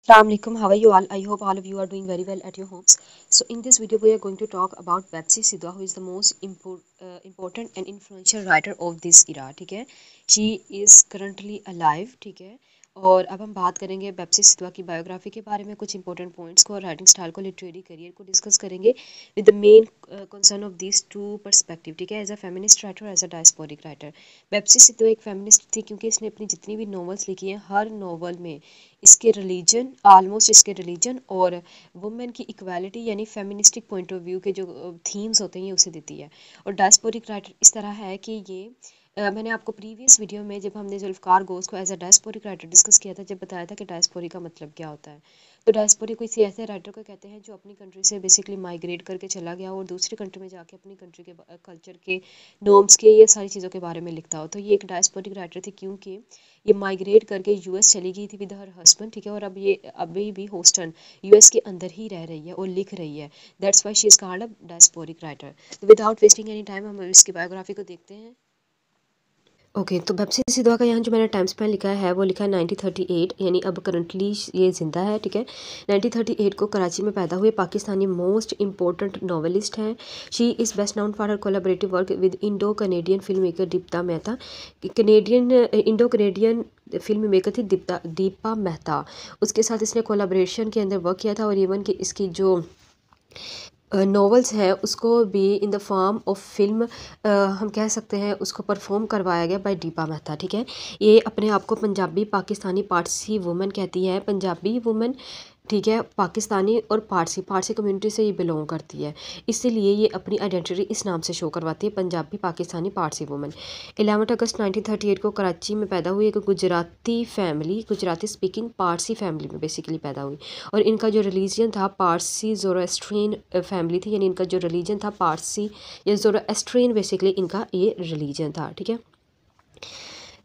Assalamu alaikum. How are you all? I hope all of you are doing very well at your homes. So in this video we are going to talk about Betsy Sidhwa, who is the most important and influential writer of this era. ठीक है, she is currently alive. ठीक है, और अब हम बात करेंगे बेप्सी सिद्धवा की बायोग्राफी के बारे में, कुछ इंपॉर्टेंट पॉइंट्स को और राइटिंग स्टाइल को, लिटरेरी करियर को डिस्कस करेंगे with the main concern of this to perspective. ठीक है, as a feminist writer, as a diasporic writer. Bapsi Sidhwa एक फेमिनिस्ट थी क्योंकि इसने अपनी जितनी भी नॉवेल्स लिखी हैं हर नॉवल में इसके रिलीजन और वुमेन की इक्वालिटी यानी फेमिनिस्टिक पॉइंट ऑफ व्यू के जो थीम्स होते हैं ये उसे देती है. और डायस्पोरिक राइटर इस तरह है कि ये मैंने आपको प्रीवियस वीडियो में जब हमने जुल्फ़कार घोष को as a diasporic writer discuss किया था, जब बताया था कि डायस्पोरी का मतलब क्या होता है. तो डायस्पोरी किसी ऐसे राइटर को कहते हैं जो अपनी कंट्री से बेसिकली माइग्रेट करके चला गया और दूसरी कंट्री में जाके अपनी कंट्री के कल्चर के नॉर्म्स के ये सारी चीज़ों के बारे में लिखता हो. तो ये एक डायस्पोरिक राइटर थी क्योंकि ये माइग्रेट करके यूएस चली गई थी विद हर हस्बैंड. ठीक है, और अब ये अभी भी होस्टन यूएस के अंदर ही रह रही है और लिख रही है. That's why she is called a diasporic writer. तो विदाउट वेस्टिंग एनी टाइम हम इसकी बायोग्राफी को देखते हैं. ओके, तो बेप्सी सिद्धवा का यहाँ जो मैंने टाइम स्पैन लिखा है वो लिखा है 1938, यानी अब करंटली ये ज़िंदा है. ठीक है, 1938 को कराची में पैदा हुए पाकिस्तानी मोस्ट इम्पोर्टेंट नॉवेलिस्ट हैं. She is best noun for her collaborative work with Indo Canadian film maker Dipta Mehta. Indo Canadian film maker थी दीपा मेहता. उसके साथ इसने कोलैबोरेशन के अंदर वर्क किया था और इवन कि इसकी जो नॉवेल्स हैं उसको भी in the form of film हम कह सकते हैं उसको परफॉर्म करवाया गया बाय दीपा मेहता. ठीक है, ये अपने आप को पंजाबी पाकिस्तानी पारसी वुमेन कहती है. पंजाबी वुमेन, ठीक है, पाकिस्तानी और पारसी कम्युनिटी से ये बिलोंग करती है, इसीलिए ये अपनी आइडेंटिटी इस नाम से शो करवाती है, पंजाबी पाकिस्तानी पारसी वुमेन. 11 अगस्त 1938 को कराची में पैदा हुई एक गुजराती स्पीकिंग पारसी फैमिली में बेसिकली पैदा हुई. और इनका जो रिलीजन था पारसी ज़ोरोएस्ट्रियन फैमिली थी, यानी इनका जो रिलीजन था पारसी या ज़ोरोएस्ट्रियन बेसिकली इनका ये रिलीजन था. ठीक है,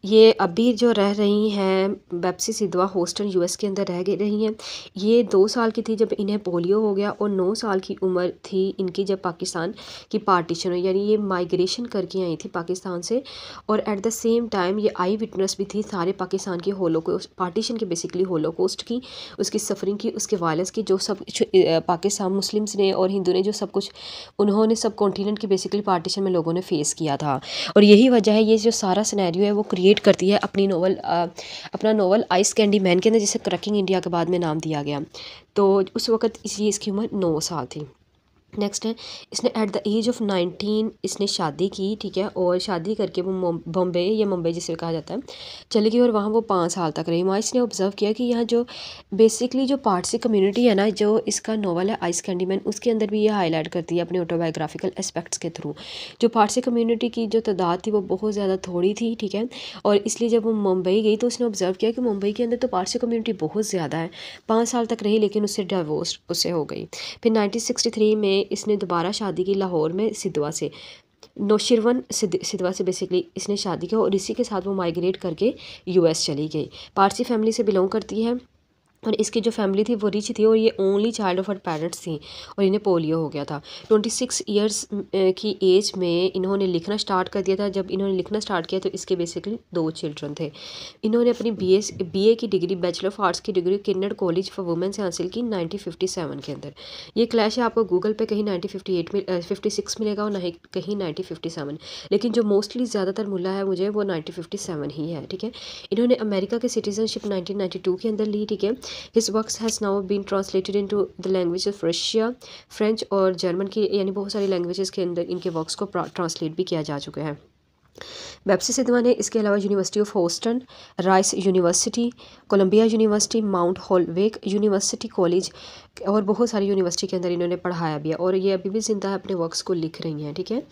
ये अभी जो रह रही हैं बेप्सी सिद्धवा होस्टन यूएस के अंदर रह रही हैं. ये 2 साल की थी जब इन्हें पोलियो हो गया और 9 साल की उम्र थी इनकी जब पाकिस्तान की पार्टीशन हुई, यानी ये माइग्रेशन करके आई थी पाकिस्तान से. और एट द सेम टाइम ये आई विटनेस भी थी सारे पाकिस्तान की होलोकॉस्ट पार्टीशन की, बेसिकली होलोकॉस्ट की, उसकी सफरिंग की, उसके वायलेंस की, जो सब पाकिस्तान मुस्लिम्स ने और हिंदू ने जो सब कुछ उन्होंने सब कॉन्टिनेंट की बेसिकली पार्टीशन में लोगों ने फेस किया था. और यही वजह है ये जो सारा सिनेरियो है वो क्रिएट करती है अपना नोवेल आइस कैंडी मैन के अंदर, जिसे क्रैकिंग इंडिया के बाद में नाम दिया गया. तो उस वक्त इसकी उम्र 9 साल थी. नेक्स्ट है, इसने एट द एज ऑफ 19 इसने शादी की. ठीक है, और शादी करके वो बॉम्बे या मुंबई जिसे कहा जाता है चली गई और वहाँ वो 5 साल तक रही. वहाँ इसने ऑब्जर्व किया कि यहाँ जो बेसिकली जो पारसी कम्युनिटी है ना, जो इसका नॉवल है आइस कैंडी मैन, उसके अंदर भी ये हाईलाइट करती है अपने ऑटोबायोग्राफिकल एस्पेक्ट्स के थ्रू. जो पारसी कम्युनिटी की जो तादाद थी वो बहुत ज़्यादा थोड़ी थी. ठीक है, और इसलिए जब वो मुंबई गई तो उसने ऑब्जर्व किया कि मुंबई के अंदर तो पारसी कम्युनिटी बहुत ज़्यादा है. 5 साल तक रही लेकिन उससे डिवोर्स उससे हो गई. फिर 1963 में इसने दोबारा शादी की लाहौर में सिद्धवा से, नौशिरवन सिद्धवा से बेसिकली इसने शादी की और इसी के साथ वो माइग्रेट करके यूएस चली गई. पारसी फैमिली से बिलोंग करती है और इसकी जो फैमिली थी वो रिच थी और ये only child of her parents थी और इन्हें पोलियो हो गया था. 26 ईयर्स की एज में इन्होंने लिखना स्टार्ट कर दिया था. जब इन्होंने लिखना स्टार्ट किया तो इसके बेसिकली 2 चिल्ड्रन थे. इन्होंने अपनी बीए की डिग्री, बैचलर ऑफ आर्ट्स की डिग्री किन्नड़ कॉलेज फॉर वुमेन से हासिल की 1957 के अंदर. ये क्लैश है आपको गूगल पे कहीं 1958 में 56 मिलेगा और कहीं 1957, लेकिन जो मोस्टली ज़्यादातर मिला है मुझे वो 1957 ही है. ठीक है, इन्होंने अमेरिका की सिटीजनशिप 1992 के अंदर ली. ठीक है, His works has now been translated into the language of Russia, French और जर्मन की, यानी बहुत सारी लैंग्वेजेस के अंदर इनके वर्क्स को ट्रांसलेट भी किया जा चुका है. बेप्सी सिद्धवा ने इसके अलावा university of Houston, Rice university, Columbia university, Mount Holyoke university college और बहुत सारी यूनिवर्सिटी के अंदर इन्होंने पढ़ाया भी है और ये अभी भी जिंदा है, अपने वर्क्स को लिख रही हैं. ठीक है,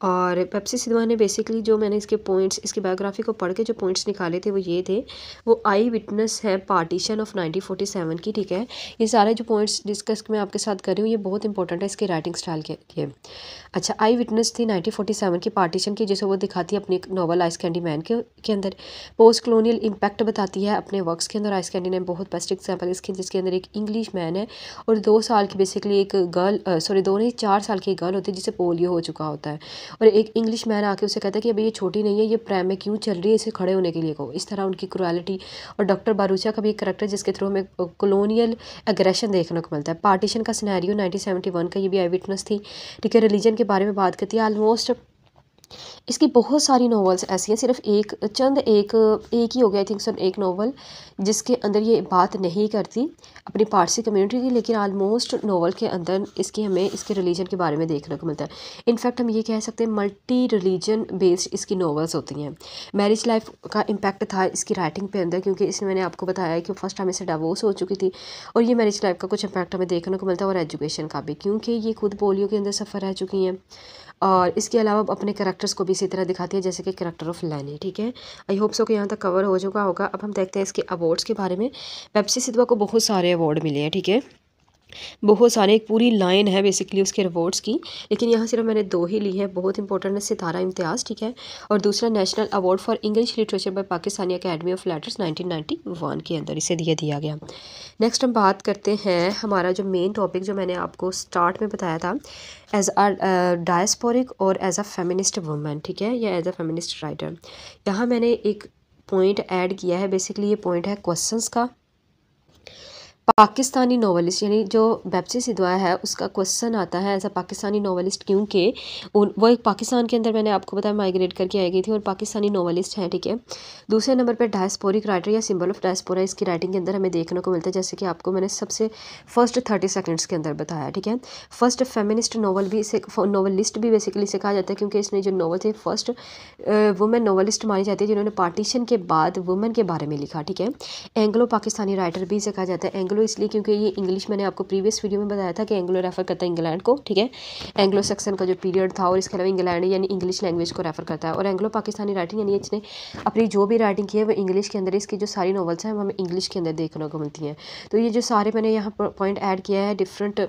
और बेप्सी सिद्धवा ने बेसिकली जो मैंने इसके पॉइंट्स, इसकी बायोग्राफी को पढ़ के जो पॉइंट्स निकाले थे वो ये थे. वो आई विटनेस है पार्टीशन ऑफ 1947 की. ठीक है, ये सारे जो पॉइंट्स डिस्कस मैं आपके साथ कर रही हूँ ये बहुत इंपॉर्टेंट है इसके राइटिंग स्टाइल के लिए. अच्छा, आई विटनेस थी 1947 की पार्टीशन की, जिसे वो दिखाती दिखाती है अपनी नॉवल आइस कैंडी मैन के अंदर। पोस्ट कलोनियल इम्पैक्ट बताती है अपने वर्क्स के अंदर। आइस कैंडी मैन बहुत बेस्ट एग्जाम्पल इसके, जिसके अंदर एक इंग्लिश मैन है और 2 साल की बेसिकली एक गर्ल, सॉरी 2 नहीं 4 साल की एक गर्ल होती है जिसे पोलियो हो चुका होता है, और एक इंग्लिश मैन आके उसे कहता है कि अभी ये छोटी नहीं है, ये प्रैम में क्यों चल रही है, इसे खड़े होने के लिए कहो। इस तरह उनकी क्रुएलिटी। और डॉक्टर बारूचा का भी एक करेक्टर जिसके थ्रू हमें कॉलोनियल एग्रेशन देखने को मिलता है। पार्टीशन का सिनेरियो 1971 का, ये भी आई विटनेस थी, ठीक है। रिलीजन के बारे में बात करती है। ऑलमोस्ट इसकी बहुत सारी नॉवेल्स ऐसी हैं, सिर्फ एक ही हो गया आई थिंक सर एक नॉवल जिसके अंदर ये बात नहीं करती अपनी पारसी कम्युनिटी की, लेकिन ऑलमोस्ट नॉवल के अंदर इसकी हमें इसके रिलीजन के बारे में देखने को मिलता है। इनफैक्ट हम ये कह सकते हैं मल्टी रिलीजन बेस्ड इसकी नॉवेल्स होती हैं। मैरिज लाइफ का इम्पैक्ट था इसकी राइटिंग पे अंदर, क्योंकि इसमें मैंने आपको बताया कि फर्स्ट टाइम इससे डिवोर्स हो चुकी थी, और ये मैरिज लाइफ का कुछ इम्पैक्ट हमें देखने को मिलता है, और एजुकेशन का भी, क्योंकि ये खुद पोलियो के अंदर सफ़र रह चुकी हैं। और इसके अलावा अपने कैरेक्टर्स को भी इसी तरह दिखाती है, जैसे कि कैरेक्टर ऑफ लैनी, ठीक है। आई होप सो कि यहाँ तक कवर हो चुका होगा। अब हम देखते हैं इसके अवार्ड्स के बारे में। पेप्सी सिद्धवा को बहुत सारे अवार्ड मिले हैं, ठीक है, बहुत सारे, एक पूरी लाइन है बेसिकली उसके अवार्ड्स की, लेकिन यहाँ सिर्फ मैंने 2 ही ली है। बहुत इंपॉर्टेंट है सितारा इम्तियाज़, ठीक है, और दूसरा national award for English literature bye Pakistani academy of letters 1991 के अंदर इसे दिया गया। नेक्स्ट हम बात करते हैं हमारा जो मेन टॉपिक जो मैंने आपको स्टार्ट में बताया था, एज अ डायस्पोरिक और एज अ फेमिनिस्ट वुमन, ठीक है, या एज अ फेमिनिस्ट राइटर। यहाँ मैंने एक पॉइंट ऐड किया है, बेसिकली ये पॉइंट है क्वेश्चंस का। पाकिस्तानी नॉवलिस्ट यानी जो पेप्सी सिद्धवा है उसका क्वेश्चन आता है एज अ पाकिस्तानी नॉवलिस्ट, क्योंकि वो एक पाकिस्तान के अंदर मैंने आपको बताया माइग्रेट करके आई गई थी और पाकिस्तानी नॉवलिस्ट है, ठीक है। दूसरे नंबर पर डायस्पोरिक राइटर या सिंबल ऑफ डायस्पोरा इसकी राइटिंग के अंदर हमें देखने को मिलता है, जैसे कि आपको मैंने सबसे फर्स्ट 30 सेकेंड्स के अंदर बताया, ठीक है। फर्स्ट फेमिनिस्ट नॉवल भी इसे नॉवलिस्ट भी बेसिकली इसे कहा जाता है, क्योंकि इसने जो नॉवल थे फर्स्ट वुमेन नॉवलिस्ट मानी जाती है जिन्होंने पार्टीशन के बाद वुमेन के बारे में लिखा, ठीक है। एंग्लो पाकिस्तानी राइटर भी इसे कहा जाता है। एंग्लो इसलिए क्योंकि ये इंग्लिश, मैंने आपको प्रीवियस वीडियो में बताया था कि एंग्लो रेफर करता है इंग्लैंड को, ठीक है, एंग्लो सेक्शन का जो पीरियड था, और इसके अलावा इंग्लैंड यानी इंग्लिश लैंग्वेज को रेफर करता है। और एंग्लो पाकिस्तानी राइटिंग यानी इसने अपनी जो भी राइटिंग की है वो इंग्लिश के अंदर, इसकी जो सारी नॉवेल्स हैं वो हमें इंग्लिश के अंदर देखने को मिलती हैं। तो ये जो सारे मैंने यहाँ पर पॉइंट ऐड किया है डिफरेंट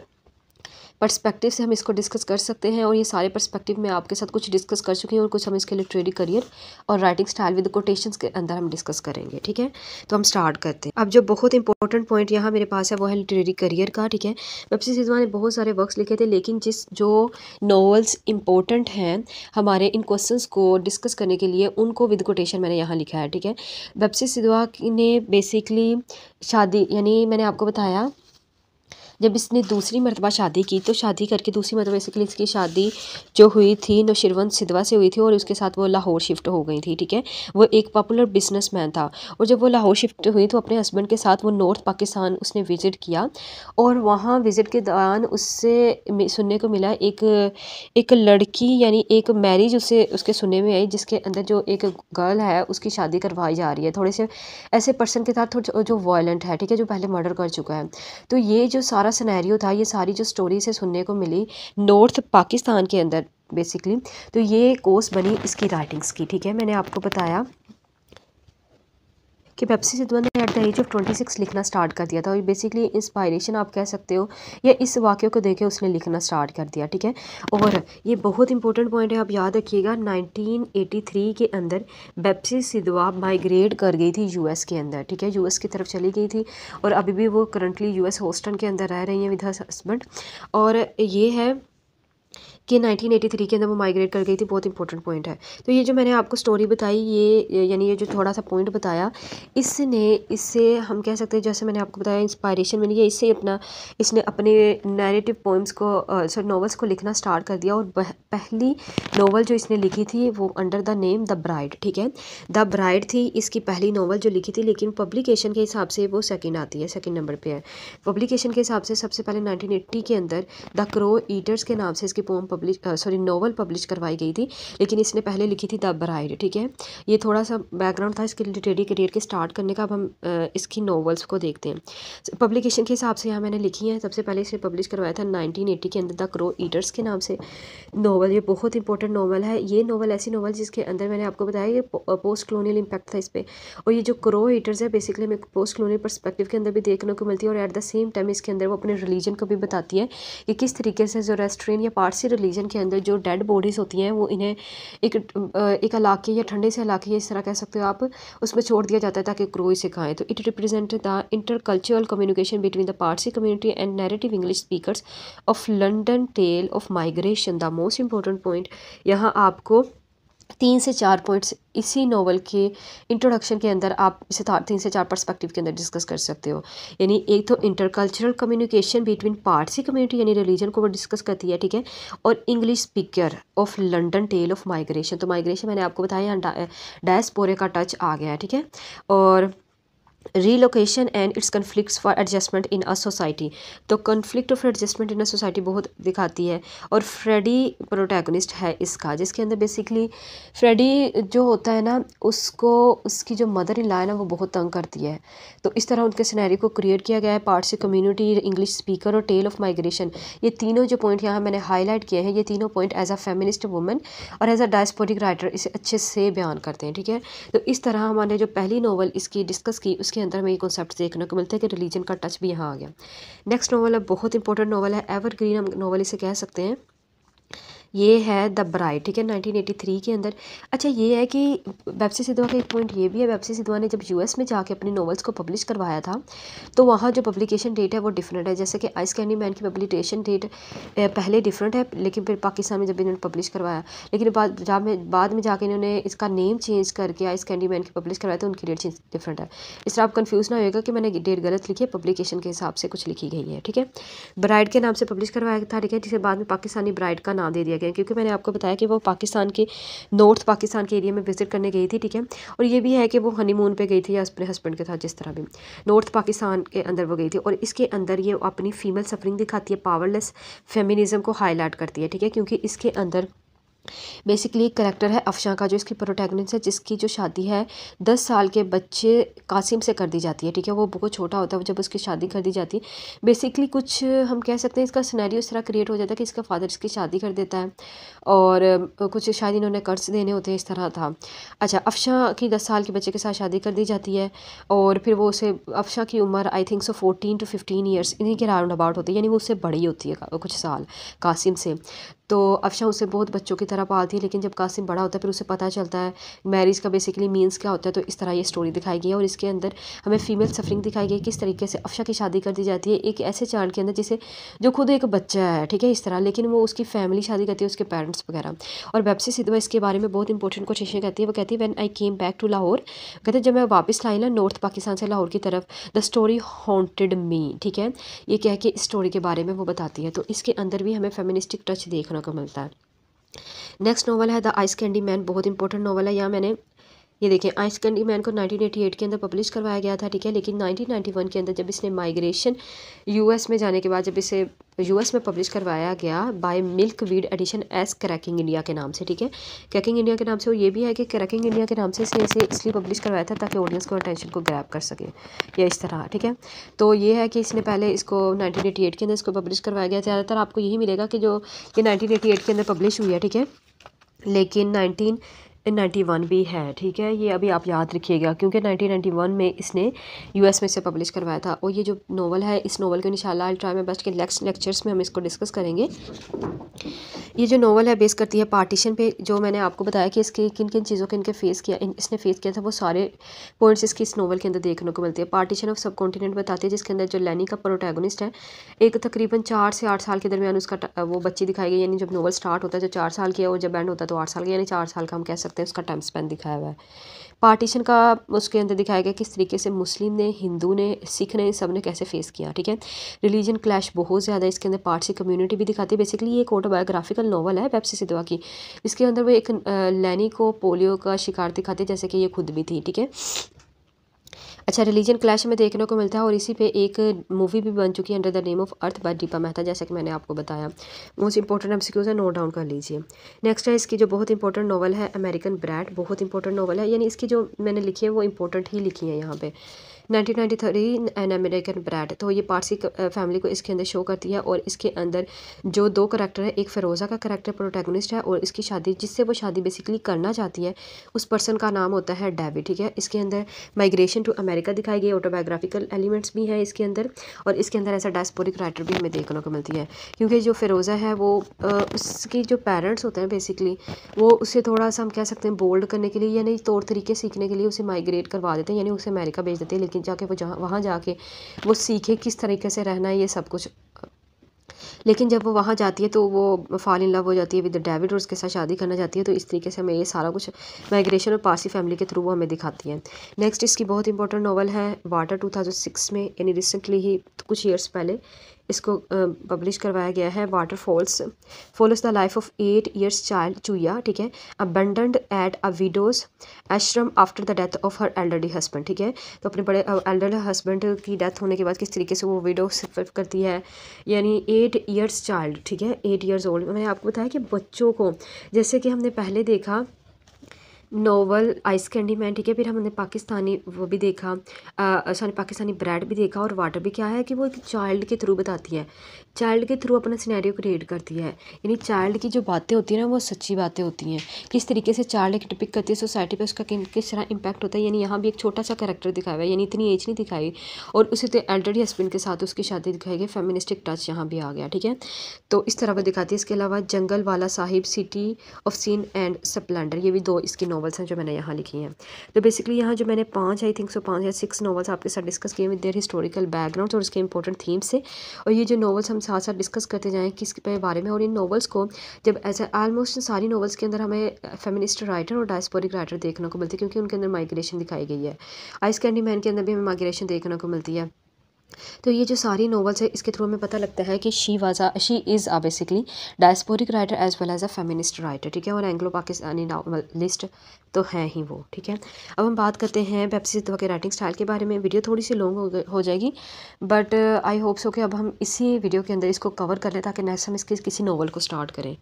पर्सपेक्टिव से हम इसको डिस्कस कर सकते हैं, और ये सारे पर्सपेक्टिव में आपके साथ कुछ डिस्कस कर चुकी हूँ और कुछ हम इसके लिटरेरी करियर और राइटिंग स्टाइल विद कोटेशंस के अंदर हम डिस्कस करेंगे, ठीक है। तो हम स्टार्ट करते हैं। अब जो बहुत इंपॉर्टेंट पॉइंट यहाँ मेरे पास है वो है लिटरेरी करियर का, ठीक है। पेप्सी सिद्धवा ने बहुत सारे वर्क्स लिखे थे, लेकिन जो नॉवेल्स इंपॉर्टेंट हैं हमारे इन क्वेश्चंस को डिस्कस करने के लिए उनको विद कोटेशन मैंने यहाँ लिखा है, ठीक है। पेप्सी सिद्धवा ने बेसिकली शादी, यानी मैंने आपको बताया जब इसने दूसरी मरतबा शादी की, तो शादी करके दूसरी मरतबा बेसिकली इसकी शादी जो हुई थी नौशीरवन सिद्धवा से हुई थी, और उसके साथ वो लाहौर शिफ्ट हो गई थी, ठीक है। वो एक पॉपुलर बिजनेसमैन था, और जब वो लाहौर शिफ्ट हुई तो अपने हस्बैंड के साथ वो नॉर्थ पाकिस्तान उसने विज़िट किया, और वहाँ विज़िट के दौरान उससे सुनने को मिला एक लड़की यानी एक मैरिज उसके सुनने में आई, जिसके अंदर जो एक गर्ल है उसकी शादी करवाई जा रही है थोड़े से ऐसे पर्सन के साथ जो वायलेंट है, ठीक है, जो पहले मर्डर कर चुका है। तो ये जो सारा सिनेरियो था, ये सारी जो स्टोरी से सुनने को मिली नॉर्थ पाकिस्तान के अंदर बेसिकली, तो ये कोर्स बनी इसकी राइटिंग्स की, ठीक है। मैंने आपको बताया कि पेप्सी सिद्धवा ने एट द एज ऑफ 26 लिखना स्टार्ट कर दिया था, और बेसिकली इंस्पायरेशन आप कह सकते हो, या इस वाक़े को देख के उसने लिखना स्टार्ट कर दिया, ठीक है। और ये बहुत इंपॉर्टेंट पॉइंट है, आप याद रखिएगा 1983 के अंदर पेप्सी सिद्धवा माइग्रेट कर गई थी यूएस के अंदर, ठीक है, यूएस की तरफ चली गई थी, और अभी भी वो करंटली यूएस होस्टन के अंदर रह रही हैं विद हर हस्बैंड। और ये है कि 1983 के अंदर वो माइग्रेट कर गई थी, बहुत इंपॉर्टेंट पॉइंट है। तो ये जो मैंने आपको स्टोरी बताई, ये यानी ये जो थोड़ा सा पॉइंट बताया, इससे हम कह सकते हैं, जैसे मैंने आपको बताया इंस्पायरेशन मिली है, इसने अपने नैरेटिव पोइम्स को सॉरी नॉवेल्स को लिखना स्टार्ट कर दिया। और पहली नॉवल जो इसने लिखी थी वो under the name the bride, ठीक है, द ब्राइड थी इसकी पहली नॉवल जो लिखी थी, लेकिन पब्लिकेशन के हिसाब से वो सेकेंड आती है, सेकेंड नंबर पर है पब्लिकेशन के हिसाब से। सबसे पहले 1980 के अंदर द क्रो ईटर्स के नाम से इसकी पोम नॉवल पब्लिश करवाई गई थी, लेकिन इसने पहले लिखी थी द ब्राइड, ठीक है। ये थोड़ा सा बैकग्राउंड था इसके लिटरेरी करियर के स्टार्ट करने का। अब हम इसकी नॉवेल्स को देखते हैं पब्लिकेशन के हिसाब से। यहाँ मैंने लिखी है, सबसे पहले इसे पब्लिश करवाया था 1980 के अंदर द क्रो ईटर्स के नाम से नॉवल। ये बहुत इंपॉर्टेंट नॉवल है। ये नॉवल ऐसी नॉवल जिसके अंदर मैंने आपको बताया ये पोस्ट कलोनियल इम्पैक्ट था इस पर, और ये जो क्रो ईटर्स है बेसिकली हमें पोस्ट कलोनियल पर्सपेक्टिव के अंदर भी देखने को मिलती है, और एट द सेम टाइम इसके अंदर वो अपने रिलीजन को भी बताती है कि किस तरीके से जो रेस्ट्रेन या पारसी रिलीजन के अंदर जो डेड बॉडीज़ होती हैं वो इन्हें एक इलाके या ठंडे से इलाके या इस तरह कह सकते हो आप, उसमें छोड़ दिया जाता है ताकि क्रो इसे खाएं। तो it represent the intercultural communication between the Parsi community and narrative English speakers of London tell of migration. The most important point यहाँ आपको 3 से 4 पॉइंट्स इसी नॉवल के इंट्रोडक्शन के अंदर आप इसे 3 से 4 पर्सपेक्टिव के अंदर डिस्कस कर सकते हो। यानी एक तो intercultural communication between Parsi community यानी रिलीजन को वो डिस्कस करती है, ठीक है, और English speaker of London tell of migration. तो माइग्रेशन मैंने आपको बताया यहाँ डायस्पोरे का टच आ गया है, ठीक है, और relocation and its conflicts for adjustment in a society. तो conflict of adjustment in a society बहुत दिखाती है। और फ्रेडी प्रोटैगनिस्ट है इसका, जिसके अंदर बेसिकली फ्रेडी जो होता है ना, उसको उसकी जो मदर इन लॉ है ना वो बहुत तंग करती है। तो इस तरह उनके सिनेरियो को क्रिएट किया गया है। पारसी कम्युनिटी, इंग्लिश स्पीकर और टेल ऑफ माइग्रेशन, ये तीनों जो पॉइंट यहाँ मैंने हाईलाइट किए हैं, ये तीनों point as a feminist woman और एज अ डायस्पोरिक राइटर इसे अच्छे से बयान करते हैं, ठीक है। तो इस तरह हमारे जो पहली नॉवल इसकी डिस्कस की उसके अंदर में ये कॉन्सेप्ट देखने को मिलता है कि रिलीजन का टच भी यहाँ आ गया। नेक्स्ट नॉवल है, बहुत इंपॉर्टेंट नॉवल है, एवरग्रीन हम नॉवल इसे कह सकते हैं। ये है द ब्राइड, ठीक है, 1983 के अंदर। अच्छा ये है कि बेप्सी सिद्धवा का एक पॉइंट ये भी है, बेप्सी सिद्धवा ने जब यूएस में जाके अपनी नॉवेल्स को पब्लिश करवाया था तो वहाँ जो पब्लिकेशन डेट है वो डिफरेंट है। जैसे कि आइस कैंडी मैन की पब्लिकेशन डेट पहले डिफरेंट है, लेकिन फिर पाकिस्तान में जब इन्होंने पब्लिश करवाया, लेकिन बाद में जाके इन्होंने इसका नेम चेंज करके आइस कैंडी मैन की पब्लिश करवाया तो उनकी डेट डिफरेंट है। इस तरह आप कन्फ्यूज़ ना होगा कि मैंने डेट गलत लिखी है, पब्लिकेशन के हिसाब से कुछ लिखी गई है, ठीक है। ब्राइड के नाम से पब्लिश करवाया था, ठीक है, जिसे बाद में पाकिस्तानी ब्राइड का नाम दे दिया गया, क्योंकि मैंने आपको बताया कि वो पाकिस्तान के नॉर्थ पाकिस्तान के एरिया में विजिट करने गई थी, ठीक है। और ये भी है कि वो हनीमून पे गई थी या अपने हस्बैंड के साथ, जिस तरह भी नॉर्थ पाकिस्तान के अंदर वो गई थी। और इसके अंदर ये अपनी फीमेल सफरिंग दिखाती है, पावरलेस फेमिनिज्म को हाईलाइट करती है, ठीक है, क्योंकि इसके अंदर बेसिकली एक करेक्टर है अफशां का, जो इसकी प्रोटैगनिस्ट है, जिसकी जो शादी है 10 साल के बच्चे कासिम से कर दी जाती है, ठीक है। वो बहुत छोटा होता है जब उसकी शादी कर दी जाती है। बेसिकली कुछ हम कह सकते हैं इसका सिनेरियो इस तरह क्रिएट हो जाता है कि इसका फादर इसकी शादी कर देता है और कुछ शायद इन्होंने कर्ज देने होते हैं, इस तरह था। अच्छा, अफशां की 10 साल के बच्चे के साथ शादी कर दी जाती है और फिर वो उसे, अफशां की उम्र I think so 14 to 15 years इन्हीं के राउंड अबाउट होती है, यानी वो उससे बड़ी होती है कुछ साल कासिम से। तो अफशां उसे बहुत बच्चों की तरह पालती है, लेकिन जब कासिम बड़ा होता है फिर उसे पता चलता है मैरिज का बेसिकली मीन्स क्या होता है। तो इस तरह ये स्टोरी दिखाई गई है और इसके अंदर हमें फीमेल सफरिंग दिखाई गई, किस तरीके से अफशां की शादी कर दी जाती है एक ऐसे चांद के अंदर जिसे जो खुद एक बच्चा है, ठीक है, इस तरह, लेकिन वो उसकी फैमिली शादी करती है, उसके पेरेंट्स वगैरह। और बेप्सी सिद्धवा इसके बारे में बहुत इंपॉर्टेंट कोटेशन कहती है, वो कहती है when I came back to Lahore, कहते हैं जब मैं वापस लाई ना नॉर्थ पाकिस्तान से लाहौर की तरफ, द स्टोरी हॉन्टेड मी, ठीक है, ये कह के इस स्टोरी के बारे में वो बताती है। तो इसके अंदर भी हमें फेमिनिस्टिक टच देखने को मिलता है। नेक्स्ट नॉवल है द आइस कैंडी मैन, बहुत इंपॉर्टेंट नॉवल है। यहाँ मैंने ये देखें, आइस कैंडी मैन को 1988 के अंदर पब्लिश करवाया गया था, ठीक है, लेकिन 1991 के अंदर जब इसने माइग्रेशन यूएस में जाने के बाद जब इसे यूएस में पब्लिश करवाया गया by Milkweed edition as cracking India के नाम से, ठीक है, क्रैकिंग इंडिया के नाम से। वो ये भी है कि क्रैकिंग इंडिया के नाम से इसे इसलिए पब्लिश करवाया था ताकि ऑडियंस को अटेंशन को ग्रैब कर सके या इस तरह, ठीक है। तो ये है कि इसने पहले इसको 1988 के अंदर इसको पब्लिश करवाया गया। ज़्यादातर आपको यही मिलेगा कि जो ये 1988 के अंदर पब्लिश हुई है, ठीक है, लेकिन 1991 भी है, ठीक है, ये अभी आप याद रखिएगा क्योंकि 1991 में इसने यूएस में से पब्लिश करवाया था। और ये जो नॉवल है, इस नॉवल को इंशाल्लाह आई ट्राई माय बेस्ट के नेक्स्ट लेक्चर्स में हम इसको डिस्कस करेंगे। ये जो नॉवल है बेस करती है पार्टीशन पे, जो मैंने आपको बताया कि इसके किन किन चीज़ों को इसने फेस किया था, वो सारे पॉइंट्स इसकी इस नॉवल के अंदर देखने को मिलते हैं। पार्टीशन ऑफ सब कॉन्टिनेंट बताती है, जिसके अंदर जो लैनी का प्रोटैगनिस्ट है, एक तकरीबन 4 से 8 साल के दरमियान उसका वो बच्ची दिखाई गई, यानी जब नॉवल स्टार्ट होता है जो 4 साल की है और जब एंड होता है तो 8 साल का, यानी 4 साल का हम कह सकते हैं उसका टाइम स्पेन दिखाया हुआ है। पार्टीशन का उसके अंदर दिखाया गया किस तरीके से मुस्लिम ने, हिंदू ने, सिख ने, सब ने कैसे फेस किया, ठीक है। रिलीजन क्लैश बहुत ज़्यादा इसके अंदर, पारसी कम्युनिटी भी दिखाती है। बेसिकली ये एक ऑटोबायोग्राफिकल नॉवल है बेप्सी सिद्धवा की। इसके अंदर वो एक लैनी को पोलियो का शिकार दिखाते हैं, जैसे कि ये खुद भी थी, ठीक है। अच्छा, रिलीजन क्लैश में देखने को मिलता है और इसी पे एक मूवी भी बन चुकी है under the name of earth by Deepa Mehta, जैसा कि मैंने आपको बताया। मोस्ट इंपॉर्टेंट एमसीक्यूज है, नोट डाउन कर लीजिए। नेक्स्ट है इसकी जो बहुत इंपॉर्टेंट नॉवल है अमेरिकन ब्रैड, बहुत इंपॉर्टेंट नॉवल है, यानी इसकी जो मैंने लिखी है वो इंपॉर्टेंट ही लिखी है यहाँ पे। 1993 एन अमेरिकन ब्रैड, तो ये पारसी फैमिली को इसके अंदर शो करती है। और इसके अंदर जो दो करैक्टर है, एक फ़िरोज़ा का करैक्टर प्रोटैगनिस्ट है और इसकी शादी जिससे वो शादी बेसिकली करना चाहती है उस पर्सन का नाम होता है डेविड, ठीक है। इसके अंदर माइग्रेशन टू अमेरिका दिखाई गई, ऑटोबायोग्राफिकल एलिमेंट्स भी हैं इसके अंदर। और इसके अंदर ऐसा डायस्पोरिक राइटर भी हमें देखने को मिलती है, क्योंकि जो फ़िरोज़ा है वो उसकी जो पेरेंट्स होते हैं बेसिकली वो उसे थोड़ा सा हम कह सकते हैं बोल्ड करने के लिए यानी तौर तरीके सीखने के लिए उसे माइग्रेट करवा देते हैं, यानी उसे अमेरिका भेज देते हैं। लेकिन जाके वो जहाँ वहाँ जाके वो सीखे किस तरीके से रहना है ये सब कुछ। लेकिन जब वो वहाँ जाती है तो वो फॉल इन लव हो जाती है विद डेविड और उसके साथ शादी करना चाहती है। तो इस तरीके से हमें ये सारा कुछ माइग्रेशन और पारसी फैमिली के थ्रू वो हमें दिखाती है। नेक्स्ट इसकी बहुत इंपॉर्टेंट नॉवल है वाटर, 2006 में यानी रिसेंटली ही कुछ ईयर्स पहले इसको पब्लिश करवाया गया है। Water follows the life of 8 years child Chuyia, ठीक है, abandoned at a widows ashram after the death of her elderly husband, ठीक है। तो अपने बड़े एल्डरली हस्बैंड की डेथ होने के बाद किस तरीके से वो विडो सर्वाइव करती है, यानी 8 years चाइल्ड, ठीक है, 8 years ओल्ड। मैंने आपको बताया कि बच्चों को, जैसे कि हमने पहले देखा नोवेल आइस कैंडी मैन, ठीक है, फिर हमने पाकिस्तानी वो भी देखा, सॉरी पाकिस्तानी ब्रेड भी देखा, और वाटर भी क्या है कि वो एक चाइल्ड के थ्रू बताती है, चाइल्ड के थ्रू अपना सिनेरियो क्रिएट करती है। यानी चाइल्ड की जो बातें होती हैं ना वो सच्ची बातें होती हैं, किस तरीके से चाइल्ड एक डिपिक्ट करती है सोसाइटी पे, उसका किस तरह इंपैक्ट होता है। यानी यहाँ भी एक छोटा सा कैरेक्टर दिखाया हुआ है, यानी इतनी एज नहीं दिखाई, और उसे तो एल्डरली हस्बैंड के साथ उसकी शादी दिखाई गई, फेमिनिस्टिक टच यहाँ भी आ गया, ठीक है। तो इस तरह वो दिखाती है। इसके अलावा Jungle Wala Sahib, city of sin and splendour, ये भी 2 इसकी नॉवेल्स हैं जो मैंने यहाँ लिखी हैं। तो बेसिकली यहाँ जो मैंने 5 आई थिंक सो 5 या 6 नॉवेल्स आपके साथ डिस्कस किए विद देयर हिस्टोरिकल बैकग्राउंड्स और उसके इंपॉर्टेंट थीम्स से। और ये जो नॉवेल्स हम साथ साथ डिस्कस करते जाएँ किसके बारे में, और इन नॉवेल्स को जब ऐसे ऑलमोस्ट सारी नॉवेल्स के अंदर हमें फेमिनिस्ट राइटर और डायस्पोरिक राइटर देखने को मिलती है, क्योंकि उनके अंदर माइग्रेशन दिखाई गई है। आइस कैंडी मैन के अंदर भी हमें माइग्रेशन देखने को मिलती है। तो ये जो सारी नॉवेल्स है इसके थ्रू हमें पता लगता है कि she is basically diasporic writer as well as a feminist writer, ठीक है, और एंग्लो पाकिस्तानी नॉवलिस्ट तो हैं ही वो, ठीक है। अब हम बात करते हैं पेप्सी सिद्धू के राइटिंग स्टाइल के बारे में। वीडियो थोड़ी सी लॉन्ग हो जाएगी, बट आई होप सो कि अब हम इसी वीडियो के अंदर इसको कवर कर लें ताकि नेक्स्ट हम इसके किसी नॉवल को स्टार्ट करें।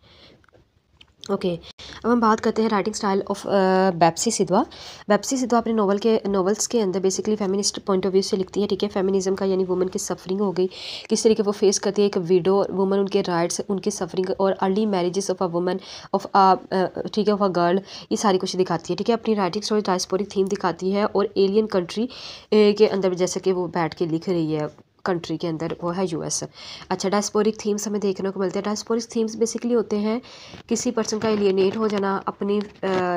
ओके अब हम बात करते हैं writing style of Pepsi Sidhu. Pepsi Sidhu अपने नॉवेल्स के अंदर basically feminist point of view से लिखती है, ठीक है, फेमिनिज्म का, यानी वुमेन की सफरिंग हो गई, किस तरीके वो फेस करती है, एक विडो वुमन, उनके राइट्स, उनकी सफरिंग और early marriages of a woman of ठीक है, ऑफ अ गर्ल, ये सारी कुछ दिखाती है, ठीक है। अपनी राइटिंग स्टोरी डायस्पोरिक थीम दिखाती है और एलियन कंट्री के अंदर जैसे कि वो बैठ के लिख रही है, कंट्री के अंदर वो है यूएस। अच्छा, डायस्पोरिक थीम्स हमें देखने को मिलते हैं। डायस्पोरिक थीम्स बेसिकली होते हैं किसी पर्सन का एलियनेट हो जाना, अपनी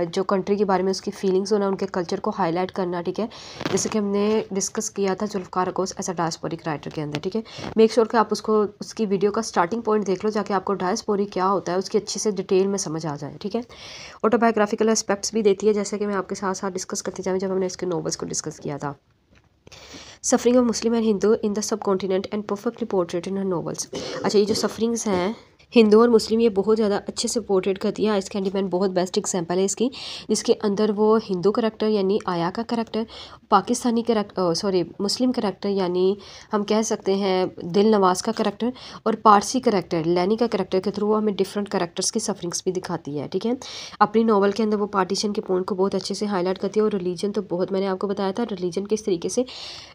जो कंट्री के बारे में उसकी फीलिंग्स होना, उनके कल्चर को हाईलाइट करना, ठीक है, जैसे कि हमने डिस्कस किया था Zulfikar Ghose as a diasporic writer के अंदर, ठीक है। मेक श्योर कि आप उसको उसकी वीडियो का स्टार्टिंग पॉइंट देख लो, जाके आपको डायस्पोरिक क्या होता है उसकी अच्छे से डिटेल में समझ आ जाए, ठीक है। ऑटोबायोग्राफिकल एस्पेक्ट्स भी देती है, जैसे कि मैं आपके साथ साथ डिस्कस करती जाऊँ जब हमने इसके नॉवेल्स को डिस्कस किया था। Suffering of Muslim and Hindu in the sub continent and perfectly portrait in her novels. अच्छा, ये जो सफरिंग्स हैं हिंदू और मुस्लिम, ये बहुत ज़्यादा अच्छे से पोर्ट्रेट करती है। आइस कैंडी मैन बहुत बेस्ट एग्जांपल है इसकी, जिसके अंदर वो हिंदू करैक्टर यानी आया का करैक्टर, पाकिस्तानी करैक्टर मुस्लिम करैक्टर यानी हम कह सकते हैं दिल नवाज का करैक्टर, और पारसी करैक्टर लैनी का करैक्टर के थ्रू हमें डिफरेंट करैक्टर्स की सफरिंग्स भी दिखाती है, ठीक है। अपनी नॉवल के अंदर वो पार्टीशन के पॉइंट को बहुत अच्छे से हाईलाइट करती है, और रिलीजन तो बहुत, मैंने आपको बताया था रिलीजन किस तरीके से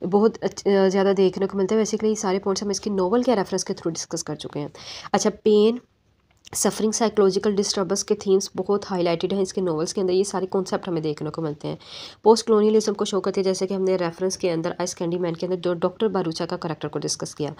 बहुत ज़्यादा देखने को मिलता है। बेसिकली सारे पॉइंट्स हम इसकी नॉवल के रेफरेंस के थ्रू डिस्कस कर चुके हैं। अच्छा, पेन, सफरिंग, साइकोलॉजिकल डिस्टर्बेंस के थीम्स बहुत हाईलाइटेड हैं इसके नॉवेल्स के अंदर, ये सारे कॉन्सेप्ट हमें देखने को मिलते हैं। पोस्ट कॉलोनियलिज्म को शो करते हैं, जैसे कि हमने रेफरेंस के अंदर आइस कैंडी मैन के अंदर जो डॉक्टर बारूचा का करैक्टर को डिस्कस किया।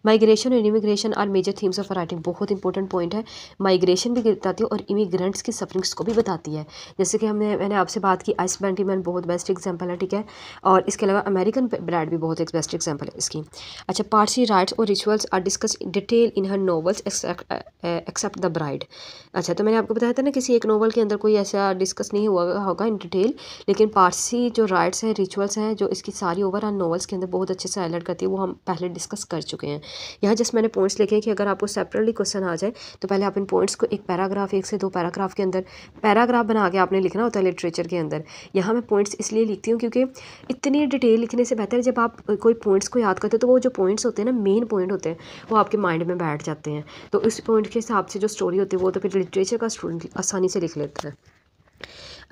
माइग्रेशन और immigration are major themes of writing, बहुत इंपॉर्टेंट पॉइंट है। माइग्रेशन भी बताती है और इमिग्रेंट्स की सफरिंग्स को भी बताती है, जैसे कि मैंने आपसे बात की आइस कैंडी मैन बहुत बेस्ट एग्जाम्पल है, ठीक है, और इसके अलावा अमेरिकन ब्रेड भी बहुत एक बेस्ट एग्जाम्पल है इसकी। अच्छा, पारसी राइट्स और rituals are discuss detail in her novels except the bride. अच्छा, तो मैंने आपको बताया था ना किसी एक नोवेल के अंदर कोई ऐसा डिस्कस नहीं हुआ होगा इन डिटेल, लेकिन पारसी जो राइट्स हैं, रिचुअल्स हैं, जो इसकी सारी ओवरऑल नॉवेल्स के अंदर बहुत अच्छे से हाईलाइट करती है, वो हम पहले डिस्कस कर चुके हैं। यहाँ जस्ट मैंने पॉइंट्स लिखे हैं कि अगर आपको सेपरेटली क्वेश्चन आ जाए तो पहले आप इन पॉइंट्स को एक पैराग्राफ, 1 से 2 पैराग्राफ के अंदर पैराग्राफ बना के आपने लिखना होता है लिटरेचर के अंदर। यहाँ मैं पॉइंट्स इसलिए लिखती हूँ क्योंकि इतनी डिटेल लिखने से बेहतर है जब आप कोई पॉइंट्स को याद करते हो तो वो जो पॉइंट्स होते हैं ना, मेन पॉइंट होते हैं, वो आपके माइंड में बैठ जाते हैं। तो इस पॉइंट के हिसाब से जो स्टोरी होती है वो तो फिर लिटरेचर का स्टूडेंट आसानी से लिख लेता है।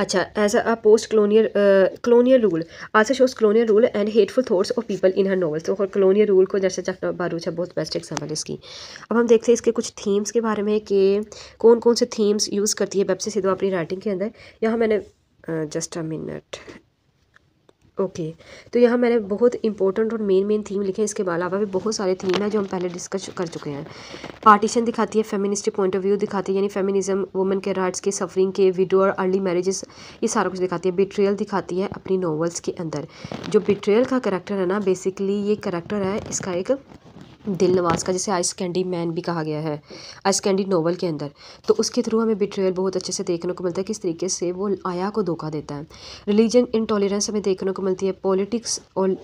अच्छा, as a post colonial rule also shows colonial rule and hateful thoughts of people in her novels. तो colonial रूल को जैसे चकना बारूच है, बहुत बेस्ट एग्जाम्पल इसकी। अब हम देखते हैं इसके कुछ थीम्स के बारे में कि कौन कौन से थीम्स यूज़ करती है बेबसी सिद्धू अपनी राइटिंग के अंदर। यहाँ मैंने जस्ट अ मिनट, ओके तो यहाँ मैंने बहुत इंपॉर्टेंट और मेन थीम लिखे हैं। इसके अलावा भी बहुत सारे थीम हैं जो हम पहले डिस्कस कर चुके हैं। पार्टीशन दिखाती है, फेमिनिस्टिक पॉइंट ऑफ व्यू दिखाती है, यानी फेमिनिज्म, वुमेन के राइट्स के, सफरिंग के, विडो और अर्ली मैरिजेस, ये सारा कुछ दिखाती है। बिट्रेयल दिखाती है अपनी नॉवेल्स के अंदर। जो बिट्रेयल का करैक्टर है ना, बेसिकली ये करैक्टर है इसका एक दिल नवाज का, जिसे आइस कैंडी मैन भी कहा गया है आइस कैंडी नोवेल के अंदर। तो उसके थ्रू हमें बिट्रेयल बहुत अच्छे से देखने को मिलता है, किस तरीके से वो आया को धोखा देता है। रिलीजन इंटॉलरेंस हमें देखने को मिलती है। पॉलिटिक्स और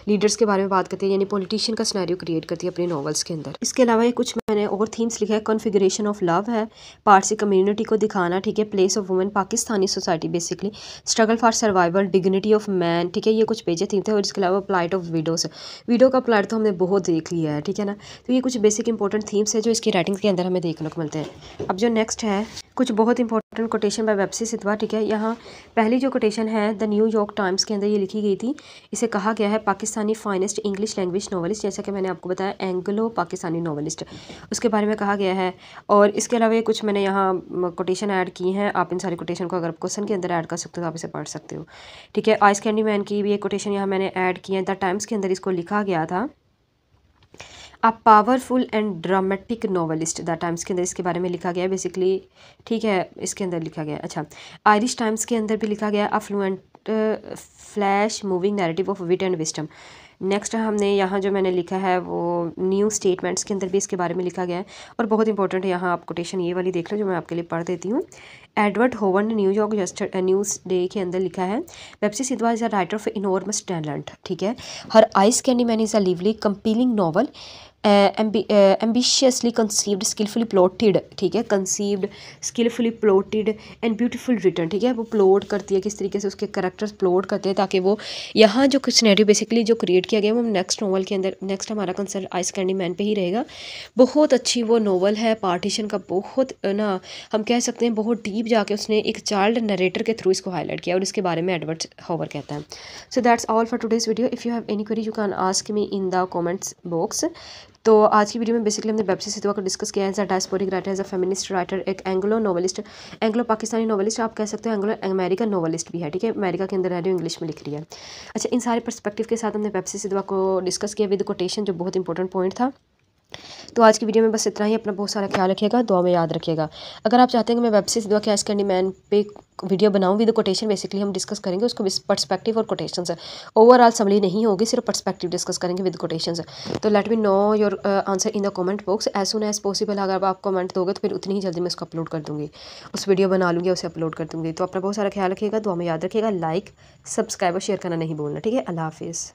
लीडर्स के बारे में बात करती है, यानी पॉलिटिशियन का सिनेरियो क्रिएट करती है अपने नॉवेल्स के अंदर। इसके अलावा ये कुछ मैंने और थीम्स लिखा है। कॉन्फिगरेशन ऑफ लव है, पारसी कम्युनिटी को दिखाना, ठीक है, place of women, Pakistani society basically, struggle for survival, dignity of man, ठीक है, ये कुछ पेजेस थीम थे। और इसके अलावा प्लाइट ऑफ विडोज, विडो का प्लाइट तो हमने बहुत देख लिया है, ठीक है ना। तो ये कुछ बेसिक इंपॉर्टेंट थीम्स है जो इसकी राइटिंग के अंदर हमें देखने को मिलते हैं। अब जो नेक्स्ट है कुछ बहुत इंपॉर्टेंट कोटेशन बाय बेबसी सिद्धू, ठीक है। यहाँ पहली जो कोटेशन है द न्यूयॉर्क टाइम्स के अंदर ये लिखी गई थी। इसे कहा गया है Pakistani finest English language novelist, जैसा कि मैंने आपको बताया एंग्लो पाकिस्तानी नॉवलिस्ट, उसके बारे में कहा गया है। और इसके अलावा ये कुछ मैंने यहाँ कोटेशन ऐड की हैं। आप इन सारी कोटेशन को अगर क्वेश्चन के अंदर ऐड कर सकते हो तो आप इसे पढ़ सकते हो, ठीक है। आइस कैंडी मैन की भी एक कोटेशन यहाँ मैंने ऐड की है। द टाइम्स के अंदर इसको लिखा गया था a powerful and dramatic novelist, the times के अंदर इसके बारे में लिखा गया है बेसिकली, ठीक है, इसके अंदर लिखा गया है। अच्छा, आयरिश टाइम्स के अंदर भी लिखा गया है a fluent flash moving narrative of wit and wisdom. Next हमने यहाँ जो मैंने लिखा है वो न्यू स्टेटमेंट्स के अंदर भी इसके बारे में लिखा गया है। और बहुत इंपॉर्टेंट है, यहाँ आप कोटेशन ये वाली देख लो जो मैं आपके लिए पढ़ देती हूँ। एडवर्ड होवन ने न्यूयॉर्क न्यूज़ डे के अंदर लिखा है Bapsi Sidhwa is a writer of enormous talent, ठीक है। Her Ice Candy Man is a lively compelling novel, ambitiously conceived, skilfully plotted, ठीक है, conceived, skilfully plotted and beautifully written, ठीक है। वो प्लॉट करती है, किस तरीके से उसके करैक्टर्स प्लॉट करते हैं ताकि वो यहाँ जो सिनेरियो बेसिकली जो क्रिएट किया गया है वो नेक्स्ट नॉवल के अंदर, नेक्स्ट हमारा कंसर्न आइस कैंडी मैन पे ही रहेगा। बहुत अच्छी वो नॉवल है, पार्टीशन का बहुत ना हम कह सकते हैं बहुत डीप जाके उसने एक चाइल्ड नरेटर के थ्रू इसको हाईलाइट किया और इसके बारे में एडवर्ड हॉवर कहता है। So that's all for today's video. If you have any query you can ask me in the comments box. तो आज की वीडियो में बेसिकली हमने बेबसी सिद्धू को डिस्कस किया है as a diasporic writer, as a feminist writer, एक Anglo novelist, Anglo Pakistani novelist, आप कह सकते हो एंग्लो अमेरिकन नॉवलिस्ट भी है, ठीक है, अमेरिका के अंदर रह रही हो, इंग्लिश में लिख रही है। अच्छा, इन सारे पर्सपेक्टिव के साथ हमने बेबसी सिद्धू को डिस्कस किया विद कोटेशन, जो बहुत इंपॉर्टेंट पॉइंट था। तो आज की वीडियो में बस इतना ही। अपना बहुत सारा ख्याल रखिएगा, दुआ में याद रखिएगा। अगर आप चाहते हैं कि मैं बेबसी सिद्धू के आइस कैंडी मैन पे वीडियो बनाऊं विद कोटेशन, बेसिकली हम डिस्कस करेंगे उसको पर्सपेक्टिव और कोटेशंस, ओवरऑल समरी नहीं होगी, सिर्फ पर्सपेक्टिव डिस्कस करेंगे विद कोटेशंस। तो let me know your answer in the comment box as soon as possible. अगर आप कमेंट दोगे तो फिर उतनी ही जल्दी मैं उसको अपलोड कर दूँगी, उस वीडियो बना लूँगी, उसे अपलोड कर दूँगी। तो अपना बहुत सारा ख्याल रखिएगा, दुआ में याद रखिएगा। लाइक, सब्सक्राइब और शेयर करना नहीं भूलना, ठीक है। अल्लाह हाफिज़।